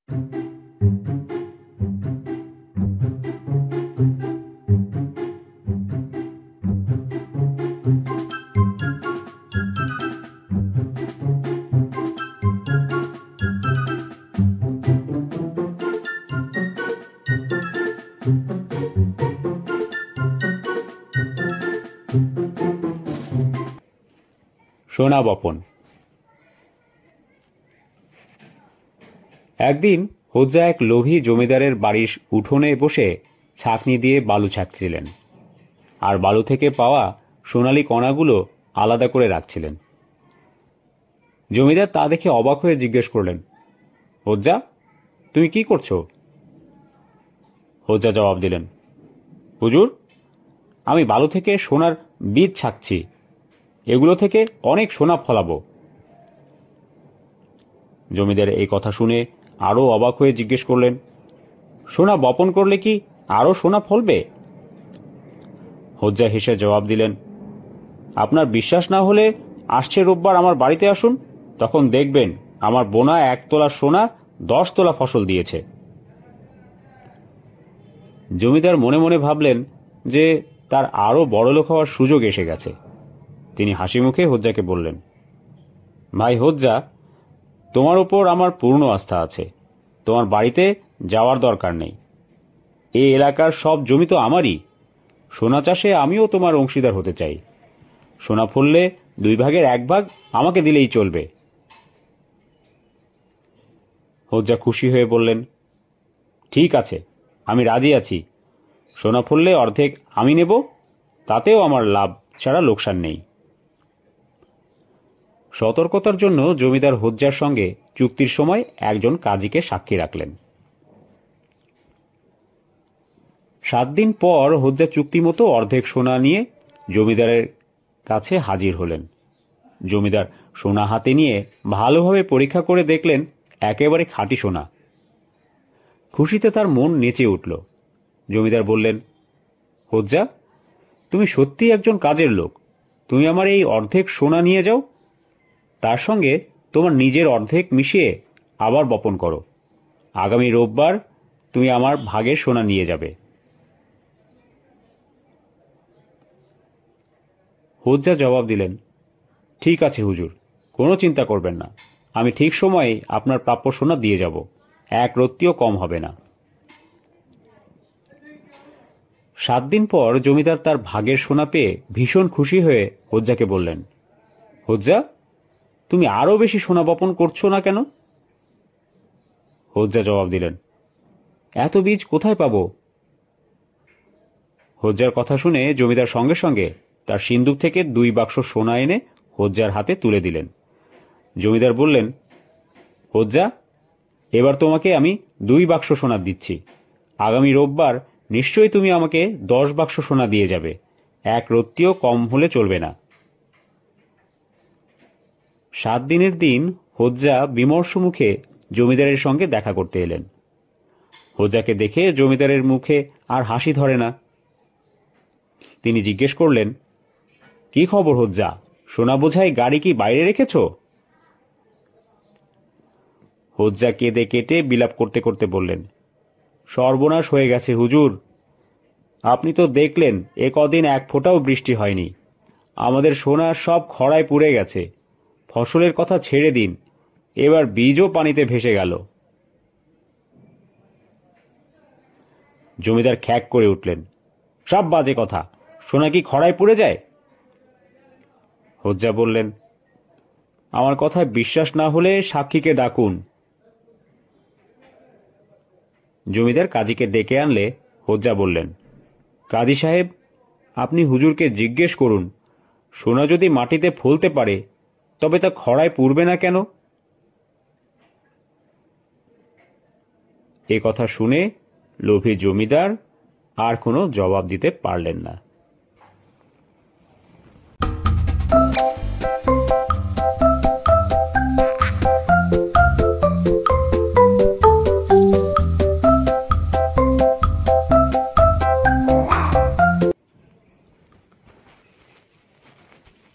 সোনা বপন। একদিন হোজ্জা এক লোভী জমিদারের বাড়ির উঠোনে বসে ছাঁকনি দিয়ে বালু ছাঁকছিলেন, আর বালু থেকে পাওয়া সোনালি কণাগুলো আলাদা করে রাখছিলেন। জমিদার তা দেখে অবাক হয়ে জিজ্ঞেস করলেন, হোজ্জা, তুমি কি করছো? হোজ্জা জবাব দিলেন, হুজুর, আমি বালু থেকে সোনার বীজ ছাঁকছি, এগুলো থেকে অনেক সোনা ফলাবো। জমিদার এই কথা শুনে আরো অবাক হয়ে জিজ্ঞেস করলেন, সোনা বপন করলে কি আরো সোনা ফলবে? হোজ্জা হেসে জবাব দিলেন, আপনার বিশ্বাস না হলে আসছে রোববার আমার বাড়িতে আসুন, তখন দেখবেন আমার বোনা 1 তোলা সোনা 10 তোলা ফসল দিয়েছে। জমিদার মনে মনে ভাবলেন যে তার আরো বড়লোক হওয়ার সুযোগ এসে গেছে। তিনি হাসি মুখে হোজ্জাকে বললেন, ভাই হোজ্জা, তোমার উপর আমার পূর্ণ আস্থা আছে, তোমার বাড়িতে যাওয়ার দরকার নেই। এই এলাকার সব জমি তো আমারই, সোনা চাষে আমিও তোমার অংশীদার হতে চাই। সোনা ফললে 2 ভাগের 1 ভাগ আমাকে দিলেই চলবে। হোজ্জা খুশি হয়ে বললেন, ঠিক আছে, আমি রাজি আছি। সোনা ফললে অর্ধেক আমি নেব, তাতেও আমার লাভ ছাড়া লোকসান নেই। সতর্কতার জন্য জমিদার হোজ্জার সঙ্গে চুক্তির সময় একজন কাজীকে সাক্ষী রাখলেন। 7 দিন পর হোজ্জা চুক্তি মতো অর্ধেক সোনা নিয়ে জমিদারের কাছে হাজির হলেন। জমিদার সোনা হাতে নিয়ে ভালোভাবে পরীক্ষা করে দেখলেন একেবারে খাঁটি সোনা। খুশিতে তার মন নেচে উঠল। জমিদার বললেন, হোজ্জা, তুমি সত্যিই একজন কাজের লোক। তুমি আমার এই অর্ধেক সোনা নিয়ে যাও, তার সঙ্গে তোমার নিজের অর্ধেক মিশিয়ে আবার বপন করো। আগামী রোববার তুমি আমার ভাগের সোনা নিয়ে যাবে। হোজ্জা জবাব দিলেন, ঠিক আছে হুজুর, কোনো চিন্তা করবেন না, আমি ঠিক সময়ে আপনার প্রাপ্য সোনা দিয়ে যাব, 1 রত্তিও কম হবে না। 7 দিন পর জমিদার তার ভাগের সোনা পেয়ে ভীষণ খুশি হয়ে হোজ্জাকে বললেন, হোজ্জা, তুমি আরো বেশি সোনা বপন করছো না কেন? হোজ্জা জবাব দিলেন, এত বীজ কোথায় পাবো? হোজ্জার কথা শুনে জমিদার সঙ্গে সঙ্গে তার সিন্দুক থেকে 2 বাক্স সোনা এনে হোজ্জার হাতে তুলে দিলেন। জমিদার বললেন, হোজ্জা, এবার তোমাকে আমি 2 বাক্স সোনা দিচ্ছি। আগামী রোববার নিশ্চয়ই তুমি আমাকে 10 বাক্স সোনা দিয়ে যাবে, 1 রত্তিও কম হলে চলবে না। 7 দিনের দিন হোজ্জা বিমর্ষ মুখে জমিদারের সঙ্গে দেখা করতে এলেন। হোজ্জাকে দেখে জমিদারের মুখে আর হাসি ধরে না। তিনি জিজ্ঞেস করলেন, কি খবর হোজ্জা, সোনা বোঝাই গাড়ি কি বাইরে রেখেছ? হোজ্জা কেঁদে কেটে বিলাপ করতে করতে বললেন, সর্বনাশ হয়ে গেছে হুজুর, আপনি তো দেখলেন এ কদিন 1 ফোঁটাও বৃষ্টি হয়নি। আমাদের সোনা সব খরায় পুড়ে গেছে। ফসলের কথা ছেড়ে দিন, এবার বীজও পানিতে ভেসে গেল। জমিদার খ্যাঁক করে উঠলেন, সব বাজে কথা, সোনা কি খরায় পুড়ে যায়? হোজ্জা বললেন, আমার কথায় বিশ্বাস না হলে সাক্ষীকে ডাকুন। জমিদার কাজীকে ডেকে আনলে হোজ্জা বললেন, কাজী সাহেব, আপনি হুজুরকে জিজ্ঞেস করুন, সোনা যদি মাটিতে ফলতে পারে তবে তা খরায় পুড়বে না কেন? এ কথা শুনে লোভী জমিদার আর কোনো জবাব দিতে পারলেন না।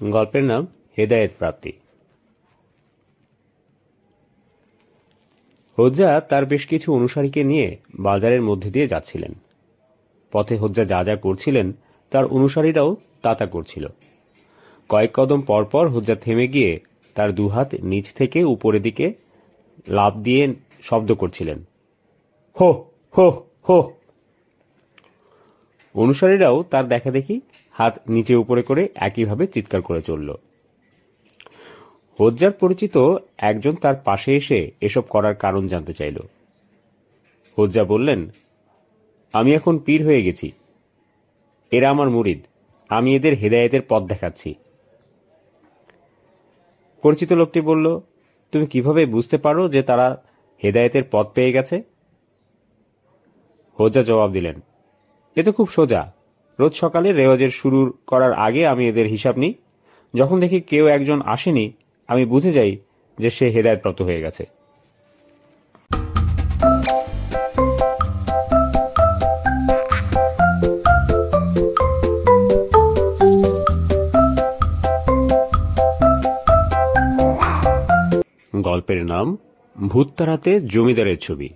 গল্পের নাম হেদায়েত প্রাপ্তি। হোজ্জা তার বেশ কিছু অনুসারীকে নিয়ে বাজারের মধ্যে দিয়ে যাচ্ছিলেন। পথে হোজ্জা যা যা করছিলেন তার অনুসারীরাও তা তা করছিল। কয়েক কদম পরপর হোজ্জা থেমে গিয়ে তার দুহাত নিচ থেকে উপরের দিকে লাফ দিয়ে শব্দ করছিলেন, হো হো হো। অনুসারীরাও তার দেখা দেখি হাত নিচে উপরে করে একইভাবে চিৎকার করে চলল। হোজ্জার পরিচিত একজন তার পাশে এসে এসব করার কারণ জানতে চাইল। হোজ্জা বললেন, আমি এখন পীর হয়ে গেছি, এরা আমার মুরিদ, আমি এদের হেদায়েতের পথ দেখাচ্ছি। পরিচিত লোকটি বলল, তুমি কিভাবে বুঝতে পারো যে তারা হেদায়েতের পথ পেয়ে গেছে? হোজ্জা জবাব দিলেন, এ তো খুব সোজা। রোজ সকালে রেওয়াজের শুরু করার আগে আমি এদের হিসাব নিই। যখন দেখি কেউ একজন আসেনি, আমি বুঝে যাই যে সে হেদায়েতপ্রাপ্ত হয়ে গেছে। গল্পের নাম ভূত তাড়াতে জমিদারের ছবি।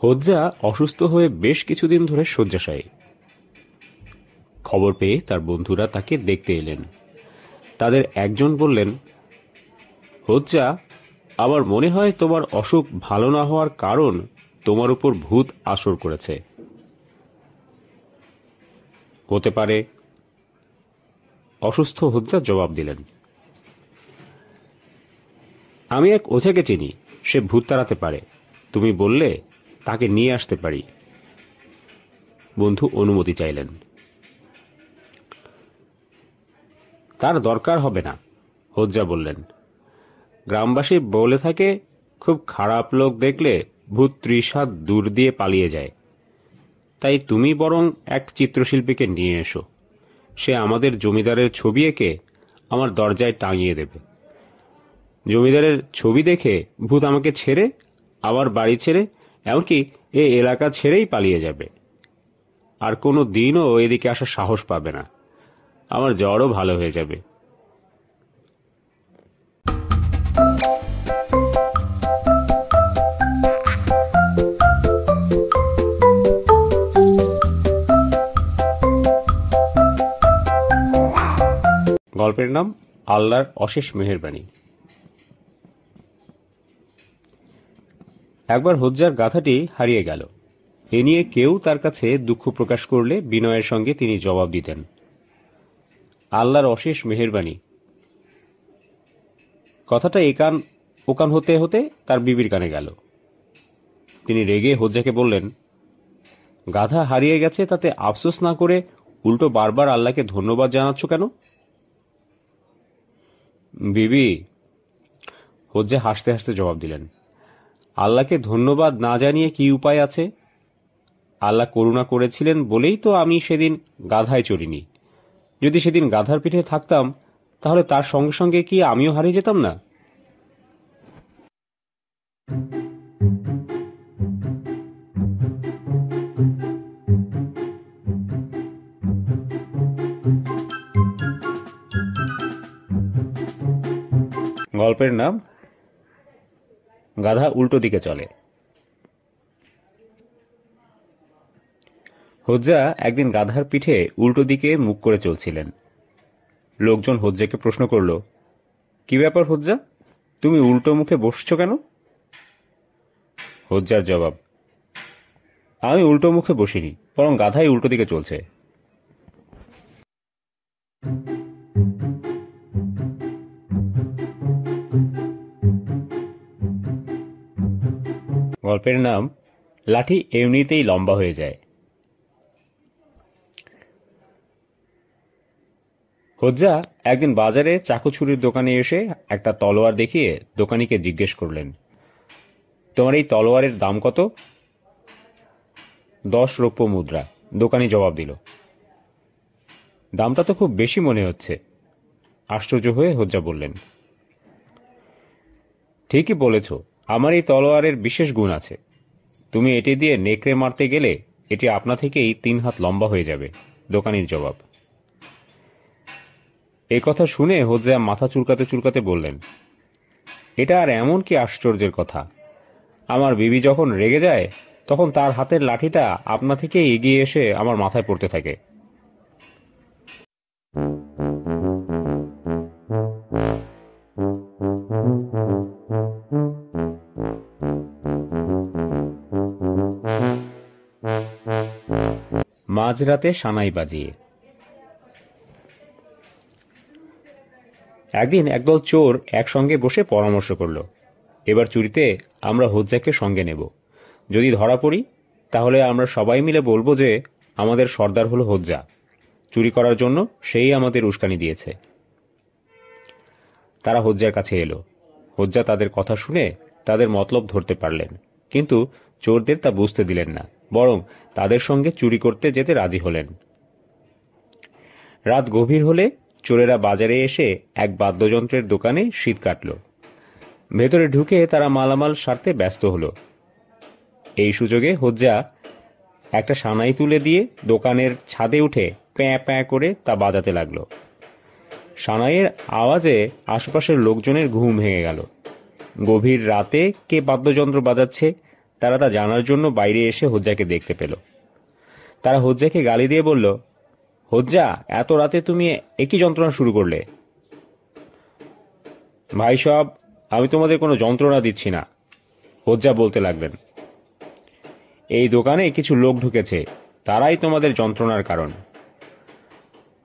হোজ্জা অসুস্থ হয়ে বেশ কিছুদিন ধরে শয্যাশায়ী। খবর পেয়ে তার বন্ধুরা তাকে দেখতে এলেন। তাদের একজন বললেন, হোজ্জা, আমার মনে হয় তোমার অসুখ ভালো না হওয়ার কারণ তোমার উপর ভূত আসর করেছে। হতে পারে, অসুস্থ হোজ্জা জবাব দিলেন। আমি এক ওঝাকে চিনি, সে ভূত তাড়াতে পারে। তুমি বললে তাকে নিয়ে আসতে পারি। বন্ধু অনুমতি চাইলেন। তার দরকার হবে না, হোজ্জা বললেন। গ্রামবাসী বলে থাকে, খুব খারাপ লোক দেখলে ভূত 30 হাত দূর দিয়ে পালিয়ে যায়। তাই তুমি বরং এক চিত্রশিল্পীকে নিয়ে এসো, সে আমাদের জমিদারের ছবি এঁকে আমার দরজায় টাঙিয়ে দেবে। জমিদারের ছবি দেখে ভূত আমাকে ছেড়ে, আমার বাড়ি ছেড়ে, এমনকি এ এলাকা ছেড়েই পালিয়ে যাবে। আর কোনো দিনও এদিকে আসার সাহস পাবে না। আমার জ্বরও ভালো হয়ে যাবে। গল্পের নাম আল্লাহর অশেষ মেহেরবানি। একবার হোজ্জার গাধাটি হারিয়ে গেল। এ নিয়ে কেউ তার কাছে দুঃখ প্রকাশ করলে বিনয়ের সঙ্গে তিনি জবাব দিতেন, আল্লাহর অশেষ মেহেরবানি। কথাটা একান ওকান হতে হতে তার বিবির কানে গেল। তিনি রেগে হোজ্জাকে বললেন, গাধা হারিয়ে গেছে তাতে আফসোস না করে উল্টো বারবার আল্লাহকে ধন্যবাদ জানাচ্ছ কেন? বিবি, হোজ্জা হাসতে হাসতে জবাব দিলেন, আল্লাহকে ধন্যবাদ না জানিয়ে কি উপায় আছে? আল্লাহ করুণা করেছিলেন বলেই তো আমি সেদিন গাধায় চড়িনি। যদি সেদিন গাধার পিঠে থাকতাম, তাহলে তার সঙ্গে সঙ্গে কি আমিও হারিয়ে যেতাম না? গল্পের নাম গাধা উল্টো দিকে চলে। হোজ্জা একদিন গাধার পিঠে উল্টো দিকে মুখ করে চলছিলেন। লোকজন হোজ্জাকে প্রশ্ন করল, কি ব্যাপার হোজ্জা, তুমি উল্টো মুখে বসছ কেন? হোজ্জার জবাব, আমি উল্টো মুখে বসিনি, বরং গাধাই উল্টো দিকে চলছে। গল্পের নাম লাঠি এমনিতেই লম্বা হয়ে যায়। হোজ্জা একদিন বাজারে চাকু ছুরির দোকানে এসে একটা তলোয়ার দেখিয়ে দোকানিকে জিজ্ঞেস করলেন, তোমার এই তলোয়ারের দাম কত? 10 রৌপ্য মুদ্রা, দোকানি জবাব দিল। দামটা তো খুব বেশি মনে হচ্ছে। আশ্চর্য হয়ে হোজ্জা বললেন, ঠিকই বলেছ, আমার এই তলোয়ারের বিশেষ গুণ আছে। তুমি এটি দিয়ে নেকড়ে মারতে গেলে এটি আপনা থেকেই 3 হাত লম্বা হয়ে যাবে। দোকানির জবাব। এই কথা শুনে হোজ্জা মাথা চুলকাতে চুলকাতে বললেন, এটা আর এমন কি আশ্চর্যের কথা? আমার বিবি যখন রেগে যায় তখন তার হাতের লাঠিটা আপনা থেকে এগিয়ে এসে আমার মাথায় পড়তে থাকে। মাঝরাতে সানাই বাজিয়ে। একদিন একদল চোর একসঙ্গে বসে পরামর্শ করল, এবার চুরিতে আমরা হোজ্জাকে সঙ্গে নেব। যদি ধরা পড়ি তাহলে আমরা সবাই মিলে বলবো যে আমাদের সর্দার হলো হোজ্জা, চুরি করার জন্য সেই আমাদের উস্কানি দিয়েছে। তারা হোজ্জার কাছে এলো। হোজ্জা তাদের কথা শুনে তাদের মতলব ধরতে পারলেন, কিন্তু চোরদের তা বুঝতে দিলেন না, বরং তাদের সঙ্গে চুরি করতে যেতে রাজি হলেন। রাত গভীর হলে চোরেরা বাজারে এসে এক বাদ্যযন্ত্রের দোকানে শীত কাটল। ভেতরে ঢুকে তারা মালামাল সারতে ব্যস্ত হল। এই সুযোগে হোজ্জা একটা সানাই তুলে দিয়ে দোকানের ছাদে উঠে প্যাঁ প্যাঁ করে তা বাজাতে লাগলো। সানাইয়ের আওয়াজে আশপাশের লোকজনের ঘুম ভেঙে গেল। গভীর রাতে কে বাদ্যযন্ত্র বাজাচ্ছে তারা তা জানার জন্য বাইরে এসে হোজ্জাকে দেখতে পেল। তারা হোজ্জাকে গালি দিয়ে বলল, হোজ্জা, এত রাতে তুমি একই যন্ত্রণা শুরু করলে? ভাই সব, আমি তোমাদের কোনো যন্ত্রণা দিচ্ছি না, হোজ্জা বলতে লাগলেন। এই দোকানে কিছু লোক ঢুকেছে, তারাই তোমাদের যন্ত্রণার কারণ।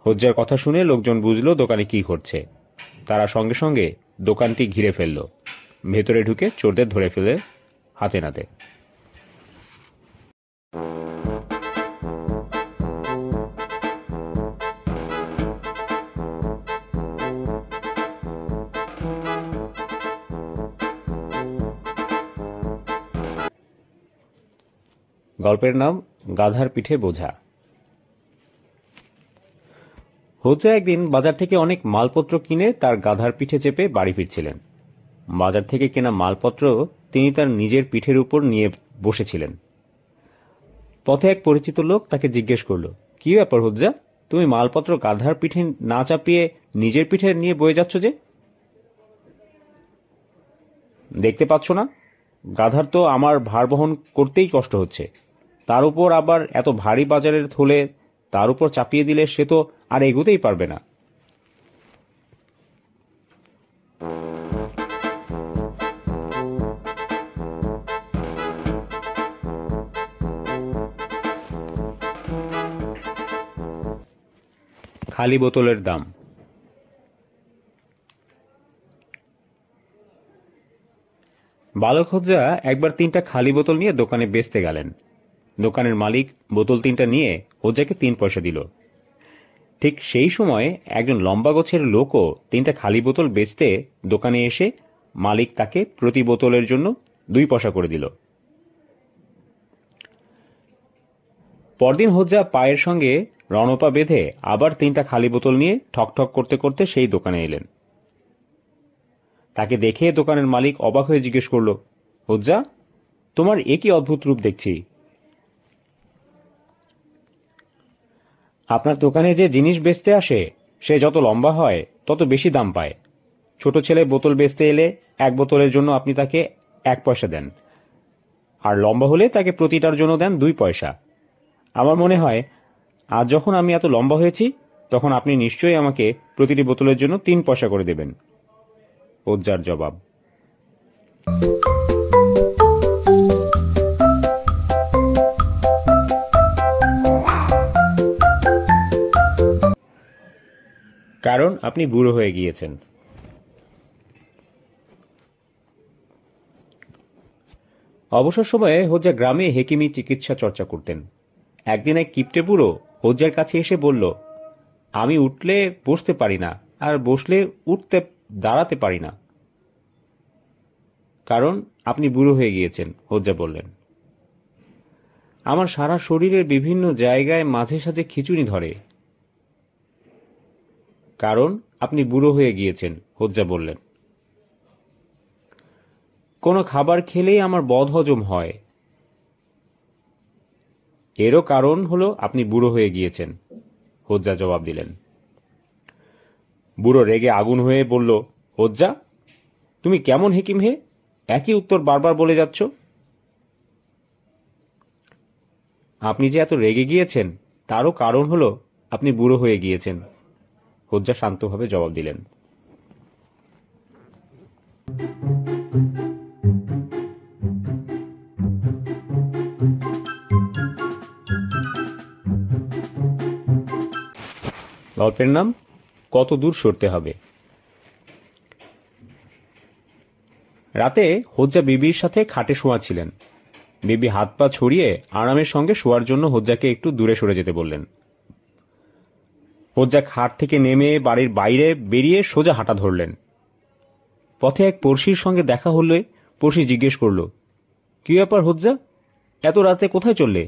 হোজ্জার কথা শুনে লোকজন বুঝল দোকানে কি ঘটছে। তারা সঙ্গে সঙ্গে দোকানটি ঘিরে ফেলল। ভেতরে ঢুকে চোরদের ধরে ফেলে হাতে নাতে। গল্পের নাম গাধার পিঠে বোঝা। হোজ্জা একদিন বাজার থেকে অনেক মালপত্র কিনে তার গাধার পিঠে চেপে বাড়ি ফিরছিলেন। বাজার থেকে কেনা মালপত্র তিনি তার নিজের পিঠের উপর নিয়ে বসেছিলেন। পথে এক পরিচিত লোক তাকে জিজ্ঞেস করল, কি ব্যাপার হোজ্জা, তুমি মালপত্র গাধার পিঠে না চাপিয়ে নিজের পিঠে নিয়ে বয়ে যাচ্ছ যে? দেখতে পাচ্ছ না, গাধার তো আমার ভার বহন করতেই কষ্ট হচ্ছে, তার উপর আবার এত ভারী বাজারের থলে তার উপর চাপিয়ে দিলে সে তো আর এগোতেই পারবে না। খালি বোতলের দাম। বালক হোজ্জা একবার 3টা খালি বোতল নিয়ে দোকানে বেচতে গেলেন। দোকানের মালিক বোতল 3টা নিয়ে হোজ্জাকে 3 পয়সা দিল। ঠিক সেই সময় একজন লম্বা গোছের লোকও 3টা খালি বোতল বেচতে দোকানে এসে মালিক তাকে প্রতি বোতলের জন্য 2 পয়সা করে দিল। পরদিন হোজ্জা পায়ের সঙ্গে রণপা বেঁধে আবার 3টা খালি বোতল নিয়ে ঠকঠক করতে করতে সেই দোকানে এলেন। তাকে দেখে দোকানের মালিক অবাক হয়ে জিজ্ঞেস করল, হোজ্জা, তোমার এ কি অদ্ভুত রূপ দেখছি? আপনার দোকানে যে জিনিস বেচতে আসে সে যত লম্বা হয় তত বেশি দাম পায়। ছোট ছেলে বোতল বেচতে এলে 1 বোতলের জন্য আপনি তাকে 1 পয়সা দেন, আর লম্বা হলে তাকে প্রতিটার জন্য দেন 2 পয়সা। আমার মনে হয় আজ যখন আমি এত লম্বা হয়েছি তখন আপনি নিশ্চয়ই আমাকে প্রতিটি বোতলের জন্য 3 পয়সা করে দেবেন। হোজ্জার জবাব। কারণ আপনি বুড়ো হয়ে গিয়েছেন। অবসর সময়ে হোজ্জা গ্রামে হেকিমি চিকিৎসা চর্চা করতেন। একদিন এক কিপ্টে বুড়ো হোজ্জার কাছে এসে বলল, আমি উঠলে বসতে পারি না, আর বসলে উঠতে দাঁড়াতে পারি না। কারণ আপনি বুড়ো হয়ে গিয়েছেন, হোজ্জা বললেন। আমার সারা শরীরের বিভিন্ন জায়গায় মাঝে সাঝে খিঁচুনি ধরে। কারণ আপনি বুড়ো হয়ে গিয়েছেন, হোজ্জা বললেন। কোনো খাবার খেলেই আমার বদহজম হয়। এরও কারণ হলো আপনি বুড়ো হয়ে গিয়েছেন, হোজ্জা জবাব দিলেন। বুড়ো রেগে আগুন হয়ে বলল, হোজ্জা, তুমি কেমন হেকিম হে? একই উত্তর বারবার বলে যাচ্ছ। আপনি যে এত রেগে গিয়েছেন তারও কারণ হলো আপনি বুড়ো হয়ে গিয়েছেন, হোজ্জা শান্তভাবে জবাব দিলেন। গল্পের নাম কত দূর সরতে হবে। রাতে হোজ্জা বিবির সাথে খাটে শোয়া ছিলেন। বিবি হাত পা ছড়িয়ে আরামের সঙ্গে শোয়ার জন্য হোজ্জাকে একটু দূরে সরে যেতে বললেন। হোজ্জা খাট থেকে নেমে বাড়ির বাইরে বেরিয়ে সোজা হাঁটা ধরলেন। পথে এক পড়শির সঙ্গে দেখা হলে পড়শি জিজ্ঞেস করল, কি ব্যাপার হোজ্জা, এত রাতে কোথায় চললে?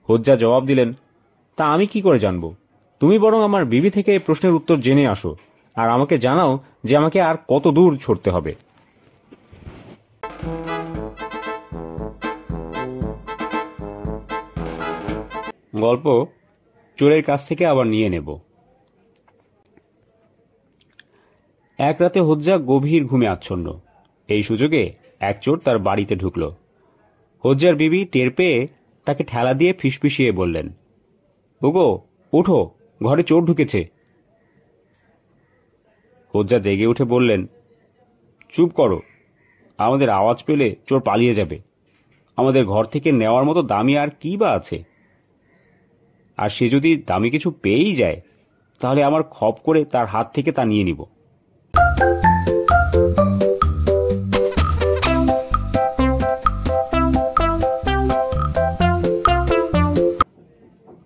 হোজ্জা জবাব দিলেন, তা আমি কি করে জানব? তুমি বরং আমার বিবি থেকে প্রশ্নের উত্তর জেনে আসো আর আমাকে জানাও যে আমাকে আর কত দূর ছুটতে হবে। গল্প চোরের কাছ থেকে আবার নিয়ে নেব। এক রাতে হোজ্জা গভীর ঘুমে আচ্ছন্ন। এই সুযোগে এক চোর তার বাড়িতে ঢুকল। হোজ্জার বিবি টের পেয়ে তাকে ঠেলা দিয়ে ফিসফিসিয়ে বললেন, ওগো, ওঠো, ঘরে চোর ঢুকেছে। হোজ্জা জেগে উঠে বললেন, চুপ করো, আমাদের আওয়াজ পেলে চোর পালিয়ে যাবে। আমাদের ঘর থেকে নেওয়ার মতো দামি আর কি বা আছে? আর সে যদি দামি কিছু পেয়েই যায় তাহলে আমার খপ করে তার হাত থেকে তা নিয়ে নিব।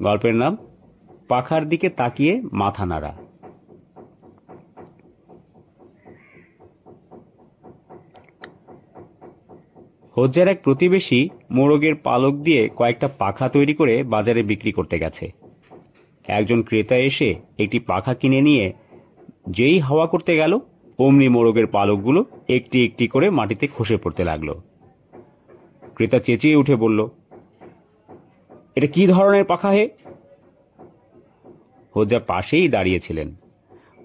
গল্পের নাম পাখার দিকে তাকিয়ে মাথা নাড়া। হোজ্জার এক প্রতিবেশী মোরগের পালক দিয়ে কয়েকটা পাখা তৈরি করে বাজারে বিক্রি করতে গেছে। একজন ক্রেতা এসে একটি পাখা কিনে নিয়ে যেই হাওয়া করতে গেল অমনি মোরগের পালকগুলো একটি একটি করে মাটিতে খসে পড়তে লাগলো। ক্রেতা চেঁচিয়ে উঠে বলল, এটা কি ধরনের পাখা হে? হোজ্জা পাশেই দাঁড়িয়েছিলেন।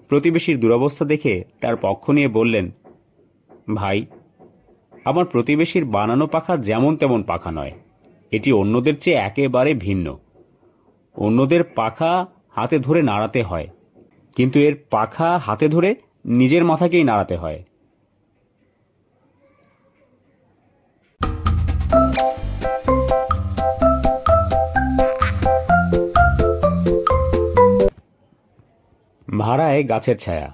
প্রতিবেশীর দুরবস্থা দেখে তার পক্ষ নিয়ে বললেন, ভাই, আমার প্রতিবেশীর বানানো পাখা যেমন তেমন পাখা নয়, এটি অন্যদের চেয়ে একেবারে ভিন্ন। অন্যদের পাখা হাতে ধরে নাড়াতে হয়, কিন্তু এর পাখা হাতে ধরে নিজের মাথাকেই নাড়াতে হয়। ভাড়ায় গাছের ছায়া।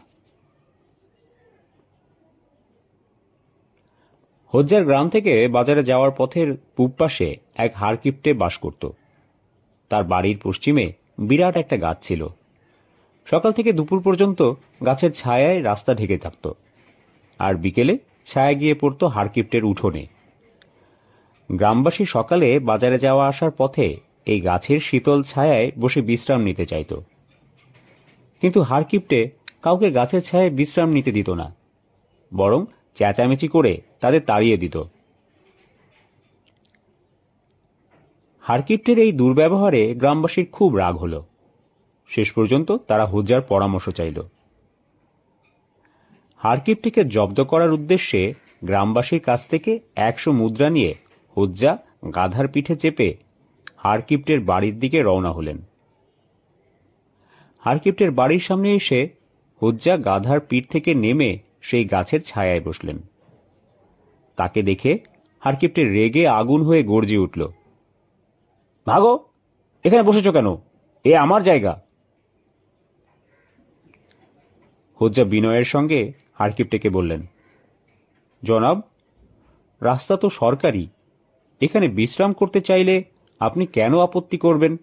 হোজ্জার গ্রাম থেকে বাজারে যাওয়ার পথের পূব পাশে এক হাড়কিপ্টে বাস করত। তার বাড়ির পশ্চিমে বিরাট একটা গাছ ছিল। সকাল থেকে দুপুর পর্যন্ত গাছের ছায়ায় রাস্তা ঢেকে থাকত, আর বিকেলে ছায়া গিয়ে পড়ত হাড়কিপ্টের উঠোনে। গ্রামবাসী সকালে বাজারে যাওয়া আসার পথে এই গাছের শীতল ছায়ায় বসে বিশ্রাম নিতে চাইত, কিন্তু হাড়কিপ্টে কাউকে গাছের ছায়ায় বিশ্রাম নিতে দিত না, বরং চেঁচামেচি করে তাদের তাড়িয়ে দিত। হাড়কিপ্টের এই দুর্ব্যবহারে গ্রামবাসীর খুব রাগ হল। শেষ পর্যন্ত তারা হোজ্জার পরামর্শ চাইল। হাড়কিপ্টেকে জব্দ করার উদ্দেশ্যে গ্রামবাসীর কাছ থেকে 100 মুদ্রা নিয়ে হোজ্জা গাধার পিঠে চেপে হাড়কিপ্টের বাড়ির দিকে রওনা হলেন। হাড়কিপ্টের বাড়ির সামনে এসে হোজ্জা গাধার পিঠ থেকে নেমে সেই গাছের ছায়ায় বসলেন। তাকে দেখে হাড়কিপ্টের রেগে আগুন হয়ে গর্জে উঠল, ভাগো, এখানে বসেছ কেন? এ আমার জায়গা। হোজ্জা বিনয়ের সঙ্গে হাড়কিপ্টেকে বললেন, জনাব, রাস্তা তো সরকারি, এখানে বিশ্রাম করতে চাইলে আপনি কেন আপত্তি করবেন?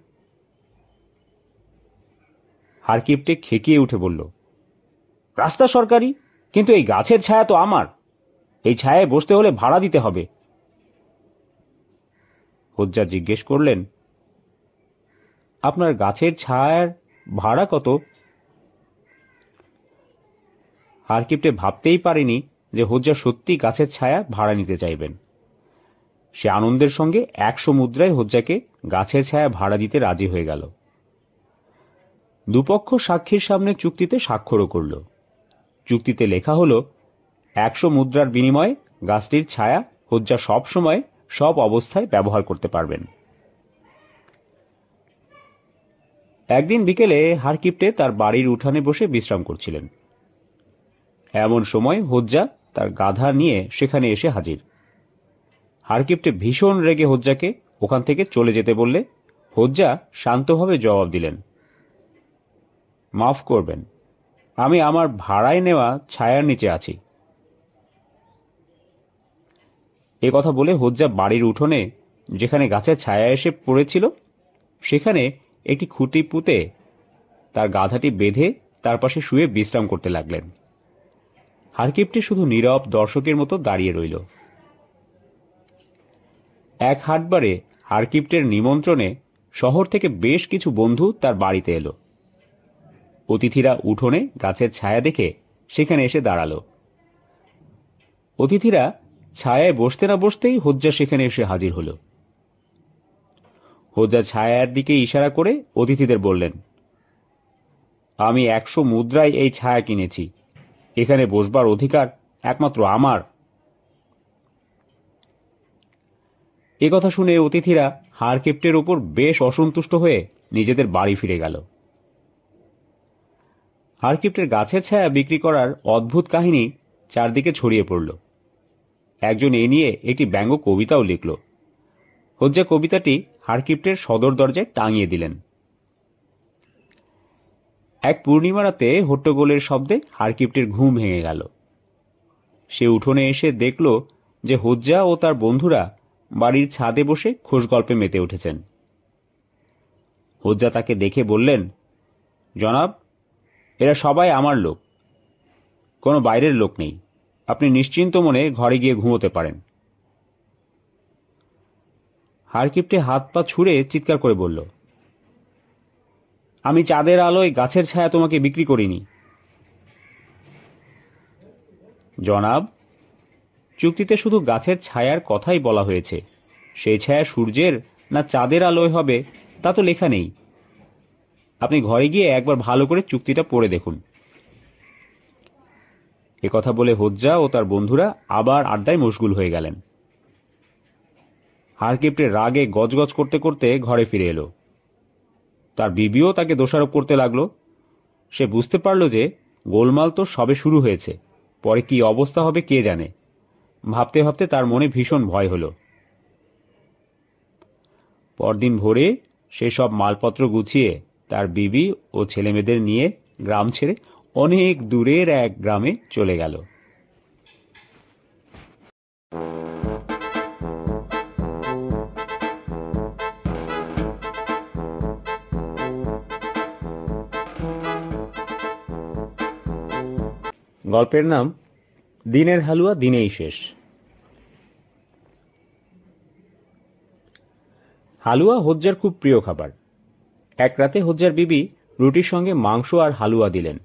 হাড়কিপ্টে খেকিয়ে উঠে বলল, রাস্তা সরকারি, কিন্তু এই গাছের ছায়া তো আমার। এই ছায়ায় বসতে হলে ভাড়া দিতে হবে। হোজ্জা জিজ্ঞেস করলেন, আপনার গাছের ছায়ার ভাড়া কত? হাড়কিপ্টে ভাবতেই পারেনি যে হোজ্জা সত্যি গাছের ছায়া ভাড়া নিতে চাইবেন। সে আনন্দের সঙ্গে 100 মুদ্রায় হোজ্জাকে গাছের ছায়া ভাড়া দিতে রাজি হয়ে গেল। দুপক্ষ সাক্ষীর সামনে চুক্তিতে স্বাক্ষরও করল। চুক্তিতে লেখা হলো 100 মুদ্রার বিনিময়ে গাছটির ছায়া হোজ্জা সব সময় সব অবস্থায় ব্যবহার করতে পারবেন। একদিন বিকেলে হারকিপ্টে তার বাড়ির উঠানে বসে বিশ্রাম করছিলেন। এমন সময় হোজ্জা তার গাধা নিয়ে সেখানে এসে হাজির। হারকিপ্টে ভীষণ রেগে হোজ্জাকে ওখান থেকে চলে যেতে বললে হোজ্জা শান্তভাবে জবাব দিলেন, মাফ করবেন, আমি আমার ভাড়ায় নেওয়া ছায়ার নিচে আছি। এ কথা বলে হোজ্জা বাড়ির উঠোনে, যেখানে গাছের ছায়া এসে পড়েছিল, সেখানে একটি খুঁটি পুঁতে তার গাধাটি বেঁধে তার পাশে শুয়ে বিশ্রাম করতে লাগলেন। হারকিপ্টে শুধু নীরব দর্শকের মতো দাঁড়িয়ে রইল। এক হাটবারে হারকিপ্টের নিমন্ত্রণে শহর থেকে বেশ কিছু বন্ধু তার বাড়িতে এলো। অতিথিরা উঠোনে গাছের ছায়া দেখে সেখানে এসে দাঁড়ালো। অতিথিরা ছায়ায় বসতে না বসতেই হোজ্জা সেখানে এসে হাজির হল। হোজ্জা ছায়ার দিকে ইশারা করে অতিথিদের বললেন, আমি 100 মুদ্রায় এই ছায়া কিনেছি, এখানে বসবার অধিকার একমাত্র আমার। এ কথা শুনে অতিথিরা হারকিপ্টের উপর বেশ অসন্তুষ্ট হয়ে নিজেদের বাড়ি ফিরে গেল। হারকিপ্টের গাছের ছায়া বিক্রি করার অদ্ভুত কাহিনী চারদিকে ছড়িয়ে পড়ল। একজন এ নিয়ে একটি ব্যঙ্গ কবিতাও লিখল। হোজ্জা কবিতাটি হারকিপ্টের সদর দরজায় টাঙিয়ে দিলেন। এক পূর্ণিমা রাতে হট্টগোলের শব্দে হারকিপ্টের ঘুম ভেঙে গেল। সে উঠোনে এসে দেখল যে হোজ্জা ও তার বন্ধুরা বাড়ির ছাদে বসে খোশগল্পে মেতে উঠেছেন। হোজ্জা তাকে দেখে বললেন, জনাব, এরা সবাই আমার লোক, কোনো বাইরের লোক নেই, আপনি নিশ্চিন্ত মনে ঘরে গিয়ে ঘুমোতে পারেন। হারকিপ্টে হাত পা ছুঁড়ে চিৎকার করে বলল, আমি চাঁদের আলোয় গাছের ছায়া তোমাকে বিক্রি করিনি। জনাব, চুক্তিতে শুধু গাছের ছায়ার কথাই বলা হয়েছে, সেই ছায়া সূর্যের না চাঁদের আলোয় হবে তা তো লেখা নেই। আপনি ঘরে গিয়ে একবার ভালো করে চুক্তিটা পড়ে দেখুন। কথা বলে হোজ্জা ও তার বন্ধুরা আবার আড্ডায় মশগুল হয়ে গেলেন। হারকিপ্টে রাগে গজগজ করতে করতে ঘরে ফিরে এলো। তার বিবিও তাকে দোষারোপ করতে লাগলো। সে বুঝতে পারল যে গোলমাল তো সবে শুরু হয়েছে, পরে কি অবস্থা হবে কে জানে। ভাবতে ভাবতে তার মনে ভীষণ ভয় হল। পরদিন ভোরে সে সব মালপত্র গুছিয়ে তার বিবি ও ছেলেমেয়েদের নিয়ে গ্রাম ছেড়ে অনেক দূরের এক গ্রামে চলে গেল। গল্পের নাম দিনের হালুয়া দিনেই শেষ। হালুয়া হোজ্জার খুব প্রিয় খাবার। এক রাতে হোজ্জার বিবি রুটির সঙ্গে মাংস আর হালুয়া দিলেন,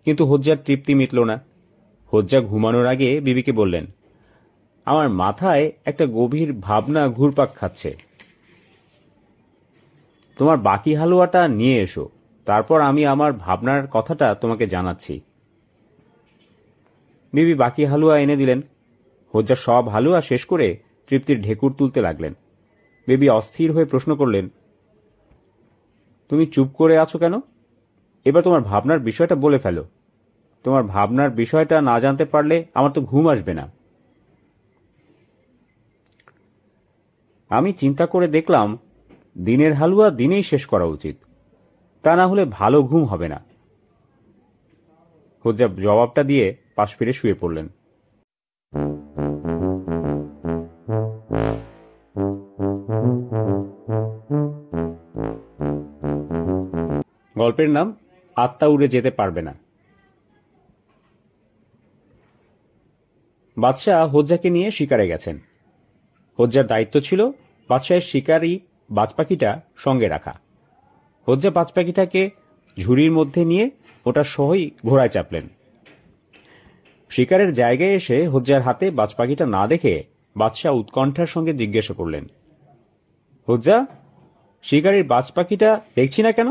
কিন্তু হোজ্জার তৃপ্তি মিটল না। হোজ্জা ঘুমানোর আগে বিবিকে বললেন, আমার মাথায় একটা গভীর ভাবনা ঘুরপাক খাচ্ছে, তোমার বাকি হালুয়াটা নিয়ে এসো, তারপর আমি আমার ভাবনার কথাটা তোমাকে জানাচ্ছি। বিবি বাকি হালুয়া এনে দিলেন। হোজ্জা সব হালুয়া শেষ করে তৃপ্তির ঢেকুর তুলতে লাগলেন। বিবি অস্থির হয়ে প্রশ্ন করলেন, তুমি চুপ করে আছো কেন? এবার তোমার ভাবনার বিষয়টা বলে ফেলো। তোমার ভাবনার বিষয়টা না জানতে পারলে আমার তো ঘুম আসবে না। আমি চিন্তা করে দেখলাম দিনের হালুয়া দিনেই শেষ করা উচিত, তা না হলে ভালো ঘুম হবে না। হোজ্জা জবাবটা দিয়ে পাশ ফিরে শুয়ে পড়লেন। গল্পের নাম আত্মা উড়ে যেতে পারবে না। বাদশাহ হোজ্জাকে নিয়ে শিকারে গেছেন। হোজ্জার দায়িত্ব ছিল বাদশাহের শিকারী বাজপাখিটা সঙ্গে রাখা। হোজ্জা বাজপাখিটাকে ঝুড়ির মধ্যে নিয়ে ওটা সহই ঘোড়ায় চাপলেন। শিকারের জায়গায় এসে হোজ্জার হাতে বাজপাখিটা না দেখে বাদশাহ উৎকণ্ঠার সঙ্গে জিজ্ঞাসা করলেন, হোজ্জা, শিকারীর বাজপাখিটা দেখছি না কেন?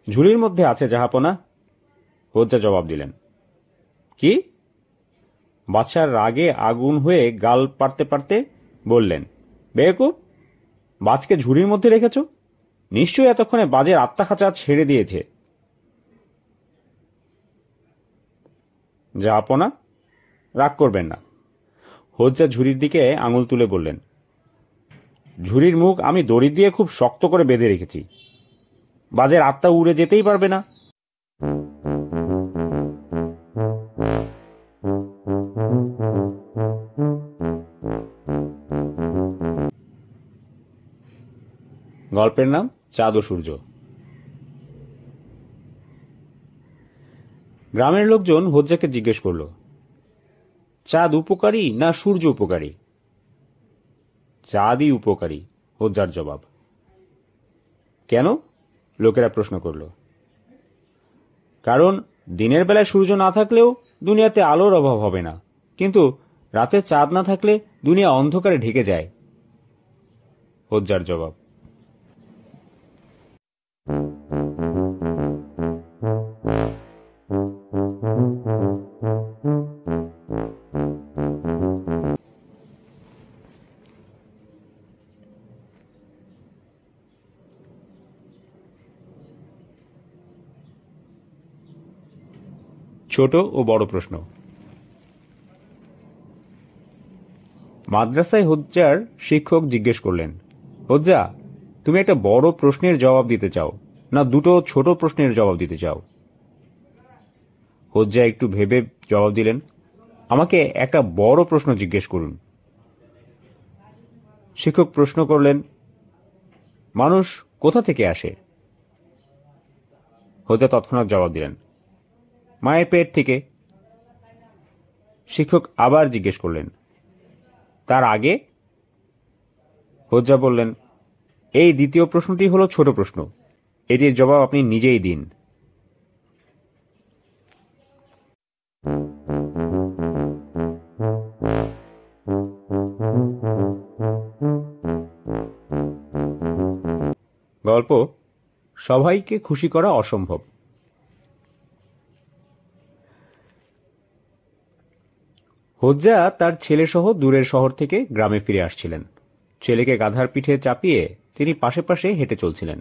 ঝুড়ির মধ্যে আছে জাহাপনা, হোজ্জা জবাব দিলেন। কি? বাদশার রাগে আগুন হয়ে গাল পাড়তে পারতে বললেন, বেকুব, বাজকে ঝুড়ির মধ্যে রেখেছ? নিশ্চয়ই এতক্ষণে বাজের আত্মা খাঁচা ছেড়ে দিয়েছে। জাহাপনা, রাগ করবেন না। হোজ্জা ঝুড়ির দিকে আঙুল তুলে বললেন, ঝুড়ির মুখ আমি দড়ি দিয়ে খুব শক্ত করে বেঁধে রেখেছি, বাজের আত্মা উড়ে যেতেই পারবে না। গল্পের নাম চাঁদ ও সূর্য। গ্রামের লোকজন হোজ্জাকে জিজ্ঞেস করল, চাঁদ উপকারী না সূর্য উপকারী? চাঁদই উপকারী, হোজ্জার জবাব। কেন? লোকেরা প্রশ্ন করল। কারণ দিনের বেলায় সূর্য না থাকলেও দুনিয়াতে আলোর অভাব হবে না, কিন্তু রাতে চাঁদ না থাকলে দুনিয়া অন্ধকারে ঢেকে যায়, হোজ্জার জবাব। ছোট ও বড় প্রশ্ন। মাদ্রাসায় হোজ্জার শিক্ষক জিজ্ঞেস করলেন, হোজ্জা, তুমি একটা বড় প্রশ্নের জবাব দিতে চাও না দুটো ছোট প্রশ্নের জবাব দিতে চাও? হোজ্জা একটু ভেবে জবাব দিলেন, আমাকে একটা বড় প্রশ্ন জিজ্ঞেস করুন। শিক্ষক প্রশ্ন করলেন, মানুষ কোথা থেকে আসে? হোজ্জা তৎক্ষণাৎ জবাব দিলেন, মায়ের পেট থেকে। শিক্ষক আবার জিজ্ঞেস করলেন, তার আগে? হোজ্জা বললেন, এই দ্বিতীয় প্রশ্নটি হলো ছোট প্রশ্ন, এটির জবাব আপনি নিজেই দিন। গল্প সবাইকে খুশি করা অসম্ভব। হোজ্জা তার ছেলেসহ দূরের শহর থেকে গ্রামে ফিরে আসছিলেন। ছেলেকে গাধার পিঠে চাপিয়ে তিনি পাশে পাশে হেঁটে চলছিলেন।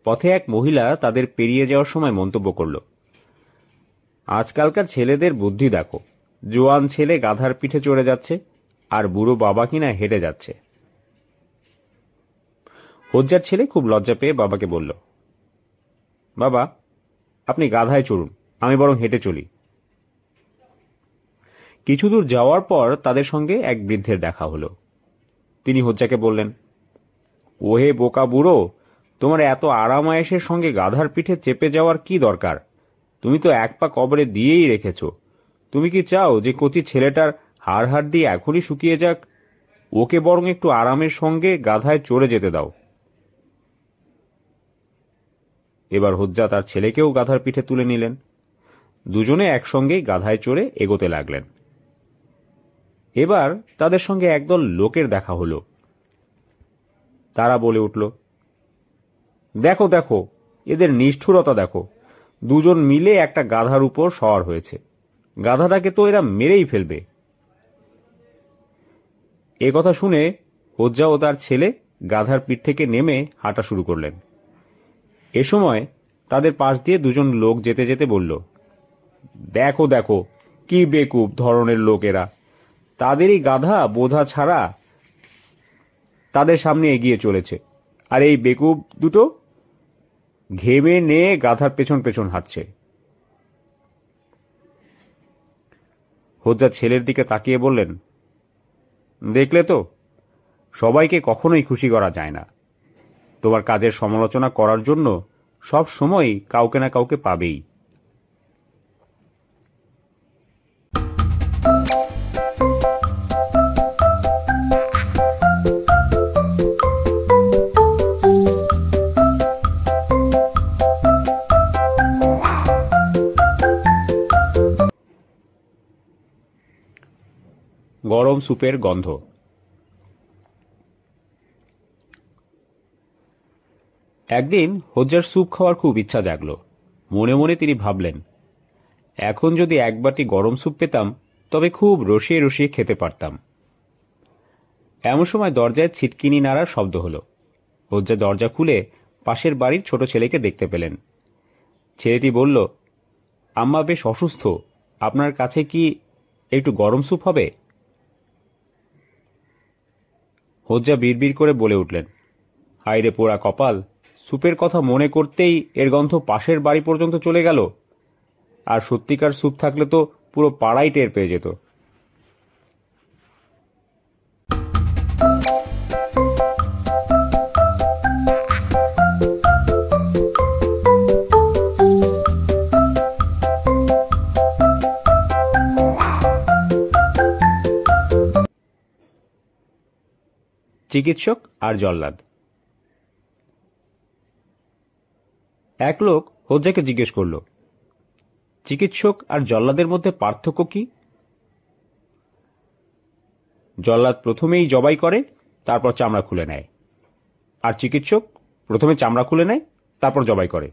পথে এক মহিলা তাদের পেরিয়ে যাওয়ার সময় মন্তব্য করল, আজকালকার ছেলেদের বুদ্ধি দেখো, জোয়ান ছেলে গাধার পিঠে চড়ে যাচ্ছে আর বুড়ো বাবা কিনা হেঁটে যাচ্ছে। হোজ্জার ছেলে খুব লজ্জা পেয়ে বাবাকে বলল, বাবা, আপনি গাধায় চড়ুন, আমি বরং হেঁটে চলি। কিছু দূর যাওয়ার পর তাদের সঙ্গে এক বৃদ্ধের দেখা হলো। তিনি হোজ্জাকে বললেন, ওহে বোকা বুড়ো, তোমার এত আরামায়েশের সঙ্গে গাধার পিঠে চেপে যাওয়ার কি দরকার? তুমি তো এক পা কবরে দিয়েই রেখেছ। তুমি কি চাও যে কচি ছেলেটার হাড় হাড্ডি এখনই শুকিয়ে যাক? ওকে বরং একটু আরামের সঙ্গে গাধায় চড়ে যেতে দাও। এবার হোজ্জা তার ছেলেকেও গাধার পিঠে তুলে নিলেন। দুজনে একসঙ্গেই গাধায় চড়ে এগোতে লাগলেন। এবার তাদের সঙ্গে একদল লোকের দেখা হলো। তারা বলে উঠল, দেখো দেখো, এদের নিষ্ঠুরতা দেখো, দুজন মিলে একটা গাধার উপর সওয়ার হয়েছে, গাধাটাকে তো এরা মেরেই ফেলবে। এ কথা শুনে হোজ্জা ও তার ছেলে গাধার পিঠ থেকে নেমে হাঁটা শুরু করলেন। এ সময় তাদের পাশ দিয়ে দুজন লোক যেতে যেতে বলল, দেখো দেখো, কি বেকুব ধরনের লোক এরা, তাদেরই গাধা বোঝা ছাড়া তাদের সামনে এগিয়ে চলেছে, আর এই বেকুব দুটো ঘেমে নিয়ে গাধার পেছন পেছন হাঁটছে। হোজ্জা ছেলের দিকে তাকিয়ে বললেন, দেখলে তো, সবাইকে কখনোই খুশি করা যায় না। তোমার কাজের সমালোচনা করার জন্য সব সময় কাউকে না কাউকে পাবেই। গরম স্যুপের গন্ধ। একদিন হোজ্জার স্যুপ খাওয়ার খুব ইচ্ছা জাগল। মনে মনে তিনি ভাবলেন, এখন যদি এক বাটি গরম স্যুপ পেতাম তবে খুব রসিয়ে রসিয়ে খেতে পারতাম। এমন সময় দরজায় ছিটকিনি নাড়ার শব্দ হলো। হোজ্জা দরজা খুলে পাশের বাড়ির ছোট ছেলেকে দেখতে পেলেন। ছেলেটি বলল, আম্মা বেশ অসুস্থ, আপনার কাছে কি একটু গরম স্যুপ হবে? হোজ্জা বিড়বিড় করে বলে উঠলেন, হায়রে পোড়া কপাল, স্যুপের কথা মনে করতেই এর গন্ধ পাশের বাড়ি পর্যন্ত চলে গেল। আর সত্যিকার স্যুপ থাকলে তো পুরো পাড়াই টের পেয়ে যেত। চিকিৎসক আর জল্লাদ। এক লোক হোজ্জাকে জিজ্ঞেস করল, চিকিৎসক আর জল্লাদের মধ্যে পার্থক্য কি? জল্লাদ প্রথমেই জবাই করে, তারপর চামড়া খুলে নেয়, আর চিকিৎসক প্রথমে চামড়া খুলে নেয়, তারপর জবাই করে।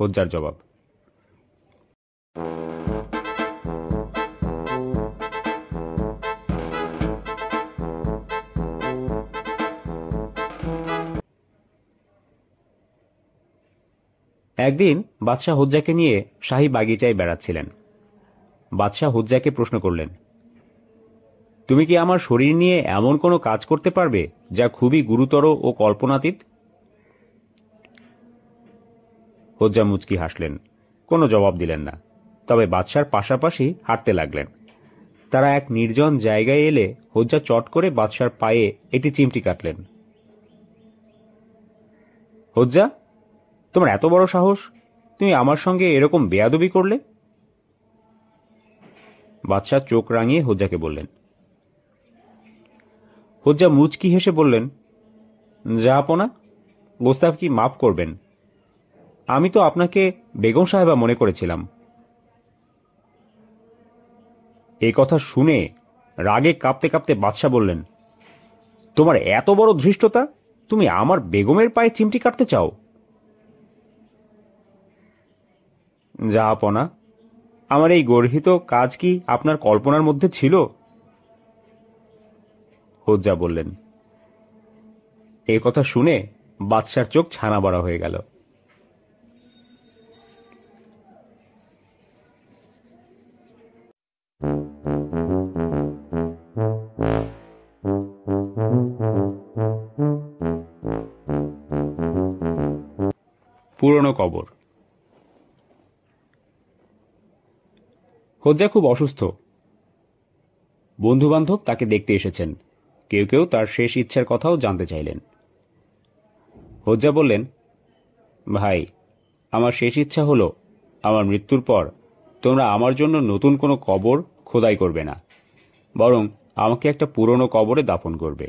হোজ্জার জবাব। একদিন বাদশাহ হোজ্জাকে নিয়ে শাহী বাগিচায় বেড়াচ্ছিলেন। বাদশাহ হোজ্জাকে প্রশ্ন করলেন, তুমি কি আমার শরীর নিয়ে এমন কোনো কাজ করতে পারবে যা খুবই গুরুতর ও কল্পনাতীত? হোজ্জা মুচকি হাসলেন, কোনো জবাব দিলেন না, তবে বাদশার পাশাপাশি হাঁটতে লাগলেন। তারা এক নির্জন জায়গায় এলে হোজ্জা চট করে বাদশার পায়ে একটি চিমটি কাটলেন। হোজ্জা, তোমার এত বড় সাহস, তুমি আমার সঙ্গে এরকম বেয়াদবি করলে? বাদশাহ চোখ রাঙিয়ে হোজ্জাকে বললেন। হোজ্জা মুচকি হেসে বললেন, জাহাপনা, গোস্তাব কি মাফ করবেন, আমি তো আপনাকে বেগম সাহেবা মনে করেছিলাম। এই কথা শুনে রাগে কাঁপতে কাঁপতে বাদশাহ বললেন, তোমার এত বড় ধৃষ্টতা, তুমি আমার বেগমের পায়ে চিমটি কাটতে চাও? জাহাপনা, আমার এই গর্হিত কাজ কি আপনার কল্পনার মধ্যে ছিল? হোজ্জা বললেন। এই কথা শুনে বাদশার চোখ ছানা বড়া হয়ে গেল। পুরনো কবর। হোজ্জা খুব অসুস্থ। বন্ধুবান্ধব তাকে দেখতে এসেছেন, কেউ কেউ তার শেষ ইচ্ছার কথাও জানতে চাইলেন। হোজ্জা বললেন, ভাই, আমার শেষ ইচ্ছা হলো আমার মৃত্যুর পর তোমরা আমার জন্য নতুন কোনো কবর খোদাই করবে না, বরং আমাকে একটা পুরনো কবরে দাফন করবে।